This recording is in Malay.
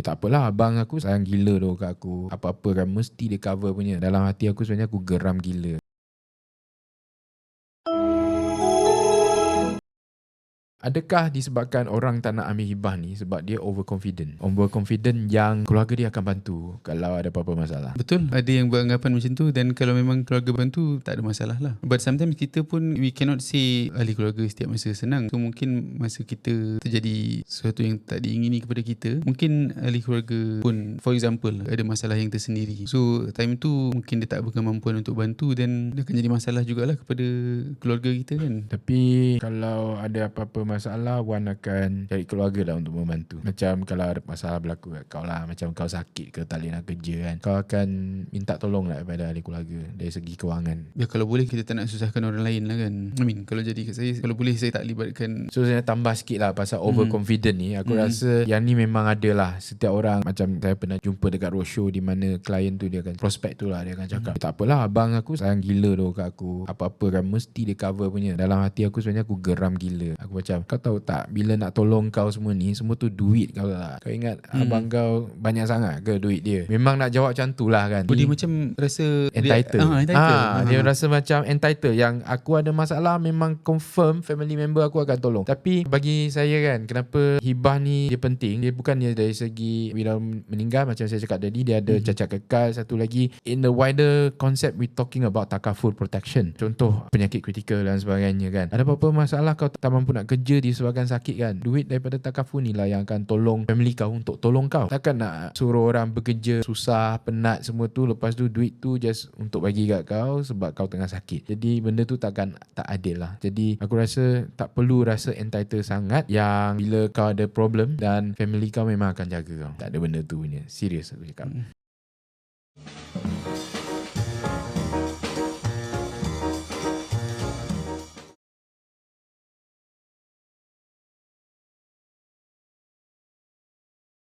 Tak apalah, abang aku sayang gila tu kat aku. Apa-apa kan mesti dia cover punya. Dalam hati aku sebenarnya aku geram gila. Adakah disebabkan orang tak nak ambil hibah ni sebab dia overconfident? Overconfident yang keluarga dia akan bantu kalau ada apa-apa masalah. Betul, ada yang beranggapan macam tu, dan kalau memang keluarga bantu tak ada masalah lah. But sometimes kita pun we cannot say ahli keluarga setiap masa senang. So mungkin masa kita terjadi sesuatu yang tak diingini kepada kita, mungkin ahli keluarga pun for example ada masalah yang tersendiri. So time tu mungkin dia tak berkemampuan untuk bantu, dan dia akan jadi masalah jugalah kepada keluarga kita kan. Tapi kalau ada apa-apa masalah, Wan akan cari keluarga lah untuk membantu. Macam kalau ada masalah berlaku kat kau lah, macam kau sakit ke tak boleh nak kerja kan, kau akan minta tolong lah daripada ahli keluarga dari segi kewangan. Ya kalau boleh kita tak nak susahkan orang lain lah kan. I mean kalau jadi kat saya, kalau boleh saya tak libatkan. So saya tambah sikit lah pasal overconfident ni. Aku rasa yang ni memang ada lah. Setiap orang, macam saya pernah jumpa dekat roadshow di mana klien tu dia akan prospek tu lah, dia akan cakap, tak apalah, abang aku sayang gila tu kat aku. Apa-apa kan mesti dia cover punya. Dalam hati aku sebenarnya aku geram gila. Aku macam, kau tahu tak, bila nak tolong kau semua ni, semua tu duit kau lah. Kau ingat abang kau banyak sangat ke duit dia? Memang nak jawab macam tu lah kan. Dia macam rasa Entitled. entitled. Dia rasa macam entitled, yang aku ada masalah memang confirm family member aku akan tolong. Tapi bagi saya kan, kenapa hibah ni dia penting, dia bukan dia dari segi bila meninggal macam saya cakap tadi, dia ada cacat kekal. Satu lagi, in the wider concept we talking about takaful protection. Contoh penyakit kritikal dan sebagainya kan. Ada apa-apa masalah kau tak mampu nak kerja disebabkan sakit kan, duit daripada takaful ni lah yang akan tolong family kau untuk tolong kau. Takkan nak suruh orang bekerja susah, penat semua tu, lepas tu duit tu just untuk bagi kat kau sebab kau tengah sakit. Jadi benda tu tak adil lah. Jadi aku rasa tak perlu rasa entitled sangat, yang bila kau ada problem dan family kau memang akan jaga kau. Tak ada benda tu punya. Serius aku cakap.